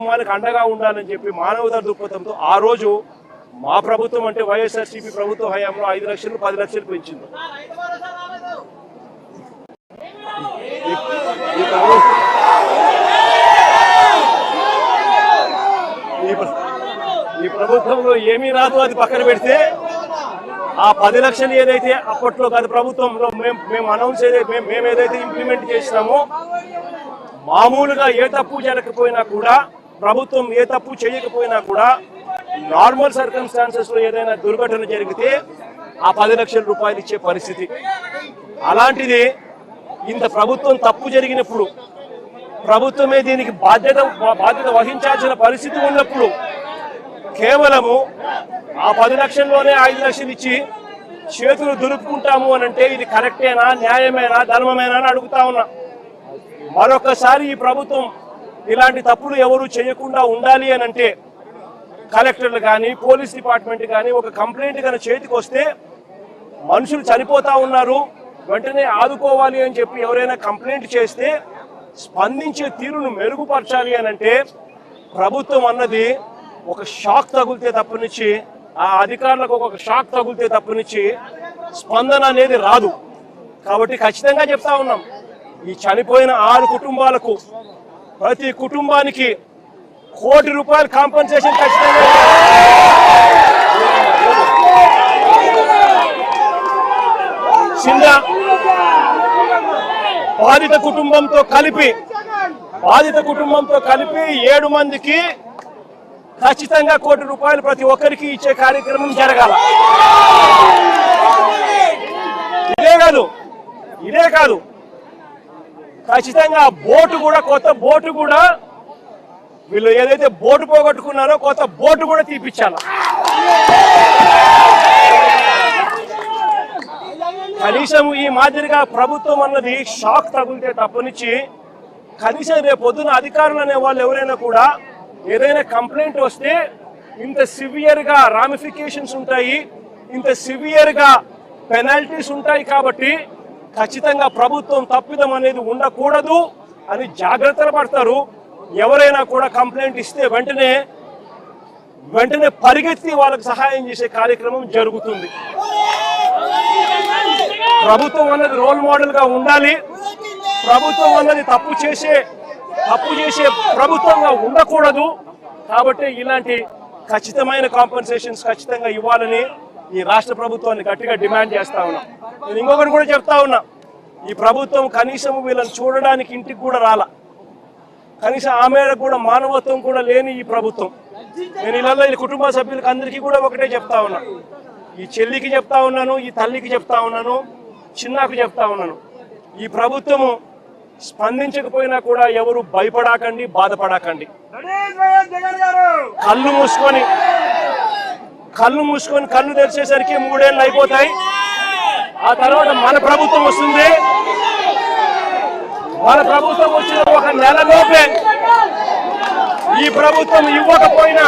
కుటుంబానికి అండగా ఉండాలని చెప్పి మానవతా దృక్పథంతో ఆ రోజు మా ప్రభుత్వం అంటే వైఎస్ఆర్సీపీ ప్రభుత్వ హయాంలో 5 లక్షలు 10 లక్షలు పెంచింది. ఈ ప్రభుత్వంలో ఏమీ రాదు, అది పక్కన పెడితే ఆ 10 లక్షలు ఏదైతే అప్పట్లో గత ప్రభుత్వంలో మేము అనౌన్స్ మేము ఏదైతే ఇంప్లిమెంట్ చేసినామో, మామూలుగా ఏ తప్పు జరగకపోయినా కూడా, ప్రభుత్వం ఏ తప్పు చేయకపోయినా కూడా, నార్మల్ సర్కమ్స్టాన్సెస్ లో ఏదైనా దుర్ఘటన జరిగితే ఆ 10 లక్షల రూపాయలు ఇచ్చే పరిస్థితి. అలాంటిది ఇంత ప్రభుత్వం తప్పు జరిగినప్పుడు, ప్రభుత్వమే దీనికి బాధ్యత వహించాల్సిన పరిస్థితి ఉన్నప్పుడు కేవలము ఆ 10 లక్షల్లోనే 5 లక్షలు ఇచ్చి చేతులు దులుపుకుంటాము అని అంటే ఇది కరెక్టేనా, న్యాయమేనా, ధర్మమేనా అని అడుగుతా ఉన్నా. మరొకసారి ఈ ప్రభుత్వం ఇలాంటి తప్పులు ఎవరు చేయకుండా ఉండాలి అని అంటే కలెక్టర్లు కానీ, పోలీస్ డిపార్ట్మెంట్ కానీ ఒక కంప్లైంట్ కానీ చేతికి వస్తే, మనుషులు చనిపోతా ఉన్నారు, వెంటనే ఆదుకోవాలి అని చెప్పి ఎవరైనా కంప్లైంట్ చేస్తే స్పందించే తీరును మెరుగుపరచాలి అని అంటే ప్రభుత్వం అన్నది ఒక షాక్ తగిలితే తప్పనిచ్చి, ఆ అధికారులకు ఒక షాక్ తగిలితే తప్పనిచ్చి స్పందన అనేది రాదు. కాబట్టి ఖచ్చితంగా చెప్తా ఉన్నాం, ఈ చనిపోయిన 6 కుటుంబాలకు ప్రతి కుటుంబానికి ₹1 కోటి కాంపెన్సేషన్ ఖచ్చితంగా. చిన్న బాధిత కుటుంబంతో కలిపి 7 మందికి ఖచ్చితంగా ₹1 కోటి ప్రతి ఒక్కరికి ఇచ్చే కార్యక్రమం జరగాల. ఇదే కాదు ఖచ్చితంగా బోటు కూడా, కొత్త బోటు కూడా, వీళ్ళు ఏదైతే బోటు పోగొట్టుకున్నారో కొత్త బోటు కూడా తీపిచ్చాల. కనీసం ఈ మాదిరిగా ప్రభుత్వం అన్నది షాక్ తగిలితే తప్పనిచ్చి, కనీసం రేపు పొద్దున అధికారులు అనే వాళ్ళు ఎవరైనా కూడా ఏదైనా కంప్లైంట్ వస్తే ఇంత సివియర్ గా రామిఫికేషన్స్ ఉంటాయి, ఇంత సివియర్ గా పెనాల్టీస్ ఉంటాయి. కాబట్టి ఖచ్చితంగా ప్రభుత్వం తప్పిదం అనేది ఉండకూడదు అని జాగ్రత్తలు పడతారు. ఎవరైనా కూడా కంప్లైంట్ ఇస్తే వెంటనే పరిగెత్తి వాళ్ళకి సహాయం చేసే కార్యక్రమం జరుగుతుంది. ప్రభుత్వం అన్నది రోల్ మోడల్ గా ఉండాలి. ప్రభుత్వం అన్నది తప్పు చేసే ప్రభుత్వంగా ఉండకూడదు. కాబట్టి ఇలాంటి ఖచ్చితమైన కాంపెన్సేషన్స్ ఖచ్చితంగా ఇవ్వాలని ఈ రాష్ట్ర ప్రభుత్వాన్ని గట్టిగా డిమాండ్ చేస్తా ఉన్నా. నేను ఇంకొకటి కూడా చెప్తా ఉన్నా, ఈ ప్రభుత్వం కనీసం వీళ్ళని చూడడానికి ఇంటికి కూడా రాలా. కనీసం ఆ మేరకు కూడా మానవత్వం కూడా లేని ఈ ప్రభుత్వం. నేను ఇలా ఈ కుటుంబ సభ్యులకు అందరికీ కూడా ఒకటే చెప్తా ఉన్నా, ఈ చెల్లికి చెప్తా ఉన్నాను, ఈ తల్లికి చెప్తా ఉన్నాను, చిన్నకు చెప్తా ఉన్నాను, ఈ ప్రభుత్వము స్పందించకపోయినా కూడా ఎవరు భయపడాకండి, బాధపడాకండి. కళ్ళు మూసుకొని కళ్ళు తెరిచేసరికి 3 ఏళ్ళు అయిపోతాయి. ఆ తర్వాత మన ప్రభుత్వం వస్తుంది. మన ప్రభుత్వం వచ్చిన 1 నెలలోపే ఈ ప్రభుత్వం ఇవ్వకపోయినా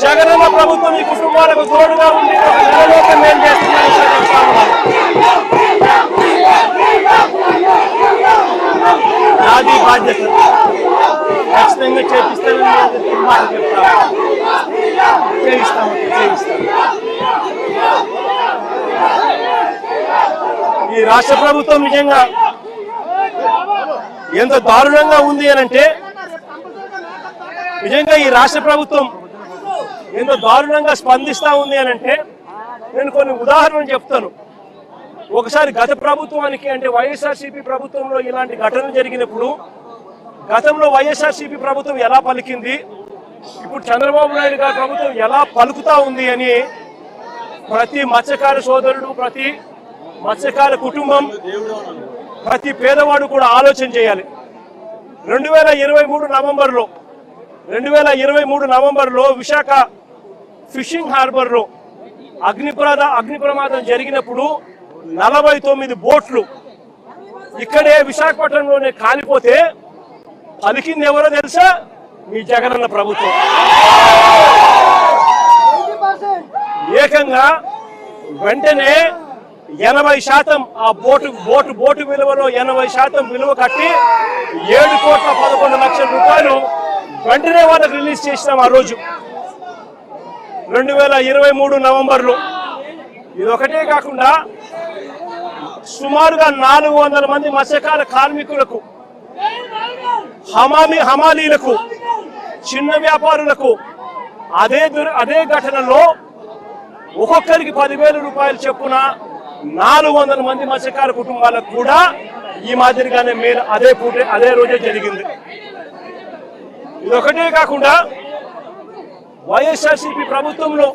జగనన్న ప్రభుత్వం ఈ కుటుంబాలకు తోడుగా ఉండి 1 నెలలోపే మేము చేస్తున్నాం. నాది బాధ్యత, ఖచ్చితంగా చేపిస్తానని చేయిస్తాము. ఈ రాష్ట్ర ప్రభుత్వం నిజంగా ఎంత దారుణంగా ఉంది అనంటే, నిజంగా ఈ రాష్ట్ర ప్రభుత్వం ఎంత దారుణంగా స్పందిస్తా ఉంది అనంటే నేను కొన్ని ఉదాహరణలు చెప్తాను. ఒకసారి గత ప్రభుత్వానికి అంటే వైఎస్ఆర్సీపీ ప్రభుత్వంలో ఇలాంటి ఘటనలు జరిగినప్పుడు గతంలో వైఎస్ఆర్సీపీ ప్రభుత్వం ఎలా పలికింది, ఇప్పుడు చంద్రబాబు నాయుడు గారి ప్రభుత్వం ఎలా పలుకుతా ఉంది అని ప్రతి మత్స్యకార సోదరుడు, ప్రతి మత్స్యకార కుటుంబం, ప్రతి పేదవాడు కూడా ఆలోచన చేయాలి. 2023 నవంబర్లో విశాఖ ఫిషింగ్ హార్బర్ లో అగ్ని ప్రమాదం జరిగినప్పుడు 49 బోట్లు ఇక్కడే విశాఖపట్నంలోనే కాలిపోతే పలికింది ఎవరో తెలుసా? మీ జగనన్న ప్రభుత్వం. ఏకంగా వెంటనే 80% ఆ బోటు విలువలో 80% విలువ కట్టి 7,11,00,00,000 రూపాయలు వెంటనే వాళ్ళకి రిలీజ్ చేసినాం ఆ రోజు 2023 నవంబర్లో. ఇది ఒకటే కాకుండా సుమారుగా 400 మంది మత్స్యకార కార్మికులకు, హమాలీలకు, చిన్న వ్యాపారులకు అదే ఘటనలో ఒక్కొక్కరికి 10,000 రూపాయలు చొప్పున 400 మంది మత్స్యకార కుటుంబాలకు కూడా ఈ మాదిరిగానే మేలు అదే రోజే జరిగింది. ఇదొకటే కాకుండా వైఎస్ఆర్సీపీ ప్రభుత్వంలో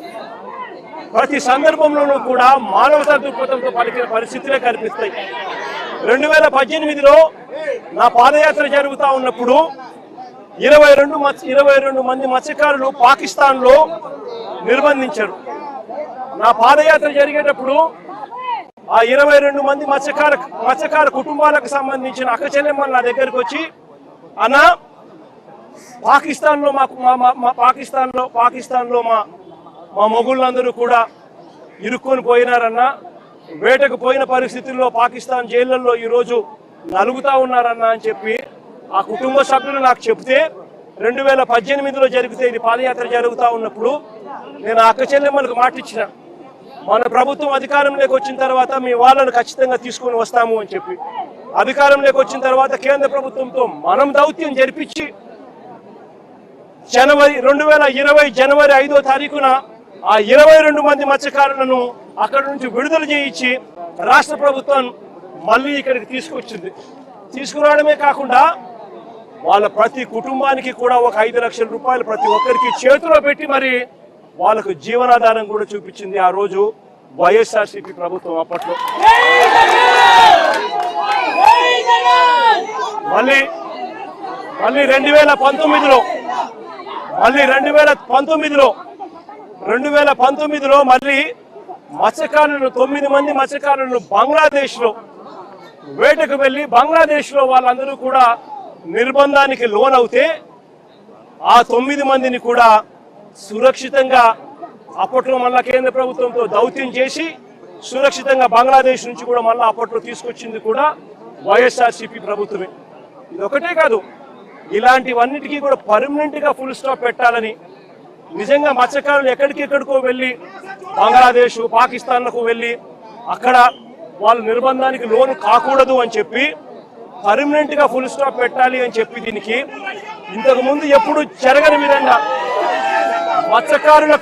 ప్రతి సందర్భంలోనూ కూడా మానవతా దృక్పథంతో పలికిన పరిస్థితులే కనిపిస్తాయి. 2018లో నా పాదయాత్ర జరుగుతూ ఉన్నప్పుడు 22 మంది మత్స్యకారులు పాకిస్తాన్లో నిర్బంధించారు. నా పాదయాత్ర జరిగేటప్పుడు ఆ 22 మంది మత్స్యకార కుటుంబాలకు సంబంధించిన అక్క చెల్లెమ్మలు నా దగ్గరికి వచ్చి, అన్నా పాకిస్తాన్లో మా మొగుళ్ళందరూ కూడా ఇరుక్కొని పోయినారన్నా, వేటకు పోయిన పరిస్థితుల్లో పాకిస్తాన్ జైళ్లలో ఈరోజు నలుగుతా ఉన్నారన్నా అని చెప్పి ఆ కుటుంబ సభ్యులు నాకు చెప్తే 2018లో జరిగితే ఇది పాదయాత్ర జరుగుతూ ఉన్నప్పుడు నేను ఆ అక్క చెల్లెమ్మలకు మాటిచ్చిన, మన ప్రభుత్వం అధికారంలోకి వచ్చిన తర్వాత మీ వాళ్ళను ఖచ్చితంగా తీసుకొని వస్తాము అని చెప్పి. అధికారంలోకి వచ్చిన తర్వాత కేంద్ర ప్రభుత్వంతో మనం దౌత్యం జరిపించి 2020 జనవరి 5వ తారీఖున ఆ 22 మంది మత్స్యకారులను అక్కడి నుంచి విడుదల చేయించి రాష్ట్ర ప్రభుత్వం మళ్ళీ ఇక్కడికి తీసుకొచ్చింది. తీసుకురావడమే కాకుండా వాళ్ళ ప్రతి కుటుంబానికి కూడా ఒక 5 లక్షల రూపాయలు ప్రతి ఒక్కరికి చేతిలో పెట్టి మరి వాళ్ళకు జీవనాధారం కూడా చూపించింది ఆ రోజు వైఎస్ఆర్సీపీ ప్రభుత్వం. అప్పట్లో మళ్ళీ 2019లో మళ్ళీ మత్స్యకారులను 9 మంది మత్స్యకారులను బంగ్లాదేశ్లో వేటకు వెళ్ళి బంగ్లాదేశ్లో వాళ్ళందరూ కూడా నిర్బంధానికి లోనవుతే ఆ 9 మందిని కూడా సురక్షితంగా అప్పట్లో మళ్ళా కేంద్ర ప్రభుత్వంతో దౌత్యం చేసి సురక్షితంగా బంగ్లాదేశ్ నుంచి కూడా మళ్ళీ అప్పట్లో తీసుకొచ్చింది కూడా వైఎస్ఆర్సీపీ ప్రభుత్వమే. ఇది ఒకటే కాదు, ఇలాంటివన్నిటికీ కూడా పర్మనెంట్ గా ఫుల్ స్టాప్ పెట్టాలని, నిజంగా మత్స్యకారులు ఎక్కడికెక్కడికో వెళ్ళి బంగ్లాదేశ్, పాకిస్తాన్లకు వెళ్ళి అక్కడ వాళ్ళు నిర్బంధానికి లోను కాకూడదు అని చెప్పి పర్మనెంట్ గా ఫుల్ స్టాప్ పెట్టాలి అని చెప్పి దీనికి ఇంతకు ముందు ఎప్పుడు జరగని విధంగా మత్స్యకారుల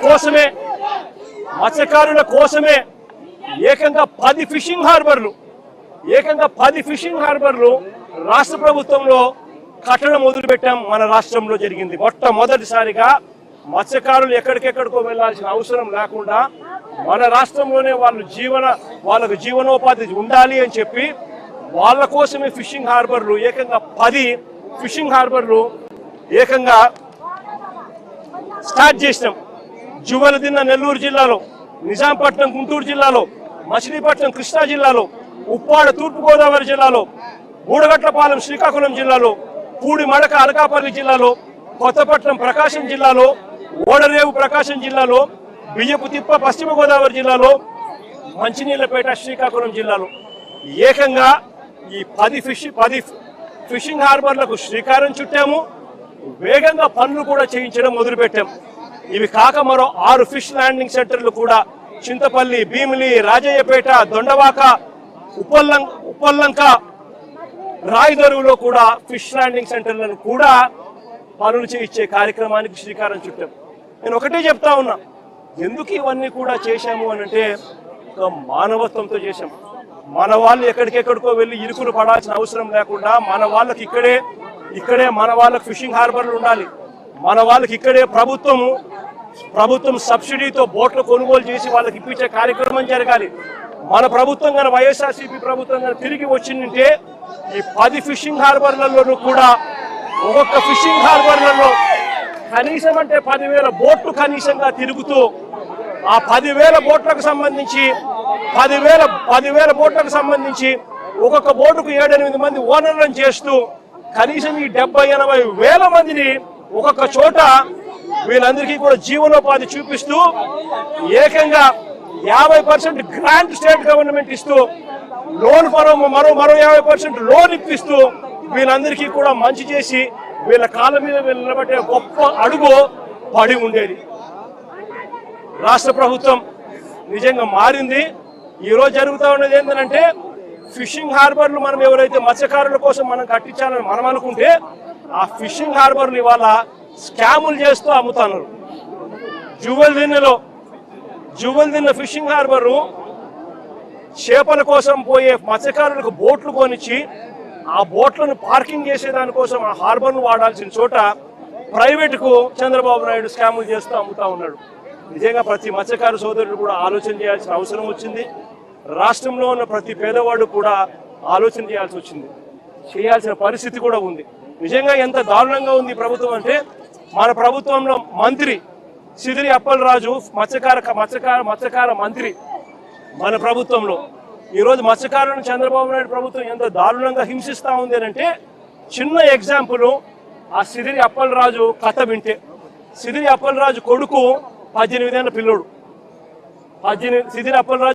కోసమే ఏకంగా 10 ఫిషింగ్ హార్బర్లు రాష్ట్ర ప్రభుత్వంలో కట్టడం మొదలుపెట్టాం. మన రాష్ట్రంలో జరిగింది మొట్టమొదటిసారిగా. మత్స్యకారులు ఎక్కడికెక్కడికో వెళ్లాల్సిన అవసరం లేకుండా మన రాష్ట్రంలోనే వాళ్ళకు జీవనోపాధి ఉండాలి అని చెప్పి వాళ్ళ కోసమే ఫిషింగ్ హార్బర్లు ఏకంగా 10 ఫిషింగ్ హార్బర్లు ఏకంగా స్టార్ట్ చేసినాం. జువలదిన్న నెల్లూరు జిల్లాలో, నిజాంపట్నం గుంటూరు జిల్లాలో, మచిలీపట్నం కృష్ణా జిల్లాలో, ఉప్పాడ తూర్పుగోదావరి జిల్లాలో, బూడగట్లపాలెం శ్రీకాకుళం జిల్లాలో, పూడి మడక అనకాపల్లి జిల్లాలో, కొత్తపట్నం ప్రకాశం జిల్లాలో, ఓడరేవు ప్రకాశం జిల్లాలో, బియ్యపు తిప్ప పశ్చిమ గోదావరి జిల్లాలో, మంచినీళ్లపేట శ్రీకాకుళం జిల్లాలో ఏకంగా ఈ 10 ఫిషింగ్ హార్బర్లకు శ్రీకారం చుట్టాము. వేగంగా పనులు కూడా చేయించడం మొదలుపెట్టాం. ఇవి కాక మరో 6 ఫిష్ ల్యాండింగ్ సెంటర్లు కూడా చింతపల్లి, భీమిలి, రాజయ్యపేట, దొండవాక, ఉప్పల్లంక, రాయదరువులో కూడా ఫిష్ ల్యాండింగ్ సెంటర్లను కూడా పనులు చేయించే కార్యక్రమానికి శ్రీకారం చుట్టాం. నేను ఒకటే చెప్తా ఉన్నా, ఎందుకు ఇవన్నీ కూడా చేశాము అని అంటే ఒక మానవత్వంతో చేశాం. మన వాళ్ళు ఎక్కడికెక్కడికో వెళ్ళి ఇరుకులు పడాల్సిన అవసరం లేకుండా మన వాళ్ళకి ఇక్కడే మన వాళ్ళకి ఫిషింగ్ హార్బర్లు ఉండాలి. మన వాళ్ళకి ఇక్కడే ప్రభుత్వం సబ్సిడీతో బోట్లు కొనుగోలు చేసి వాళ్ళకి ఇప్పించే కార్యక్రమం జరగాలి. మన ప్రభుత్వం కానీ వైఎస్ఆర్సీపీ ప్రభుత్వం కానీ తిరిగి వచ్చిందంటే ఈ 10 ఫిషింగ్ హార్బర్లలోనూ కూడా ఒక్కొక్క ఫిషింగ్ హార్బర్లలో కనీసం అంటే 10,000 బోట్లు కనీసంగా తిరుగుతూ ఆ 10,000 బోట్లకు సంబంధించి ఒక్కొక్క బోటుకు 7-8 మంది ఓనర్లను చేస్తూ కనీసం ఈ 70-80 వేల మందిని ఒక్కొక్క చోట వీళ్ళందరికీ కూడా జీవనోపాధి చూపిస్తూ ఏకంగా 50% గ్రాంట్ స్టేట్ గవర్నమెంట్ ఇస్తూ లోన్ మరో 50% లోన్ ఇప్పిస్తూ వీళ్ళందరికీ కూడా మంచి చేసి వీళ్ళ కాళ్ళ మీద వీళ్ళు నిలబట్టే గొప్ప అడుగు పడి ఉండేది. రాష్ట్ర ప్రభుత్వం నిజంగా మారింది. ఈరోజు జరుగుతూ ఉన్నది ఏంటంటే ఫిషింగ్ హార్బర్లు మనం ఎవరైతే మత్స్యకారుల కోసం మనం కట్టించాలని మనం అనుకుంటే ఆ ఫిషింగ్ హార్బర్లు ఇవాళ స్కాములు చేస్తూ అమ్ముతున్నారు. జువెల్దిన్న ఫిషింగ్ హార్బరు చేపల కోసం పోయే మత్స్యకారులకు బోట్లు కొనిచ్చి ఆ బోట్లను పార్కింగ్ చేసేదానికోసం ఆ హార్బర్ను వాడాల్సిన చోట ప్రైవేటుకు చంద్రబాబు నాయుడు స్కాములు చేస్తూ అమ్ముతా ఉన్నాడు. నిజంగా ప్రతి మత్స్యకారు సోదరుడు కూడా ఆలోచన చేయాల్సిన అవసరం వచ్చింది. రాష్ట్రంలో ఉన్న ప్రతి పేదవాడు కూడా ఆలోచన చేయాల్సిన పరిస్థితి కూడా ఉంది. నిజంగా ఎంత దారుణంగా ఉంది ప్రభుత్వం అంటే, మన ప్రభుత్వంలో మంత్రి సిదిరి అప్పలరాజు మత్స్యకార మంత్రి మన ప్రభుత్వంలో ఈరోజు మత్స్యకారులను చంద్రబాబు నాయుడు ప్రభుత్వం ఎంత దారుణంగా హింసిస్తూ ఉంది అంటే చిన్న ఎగ్జాంపుల్ ఆ సిదిరి అప్పలరాజు కథ వింటే. సిదిరి అప్పలరాజు కొడుకు 18 ఏళ్ల పిల్లోడు. సిదిరి అప్పలరాజు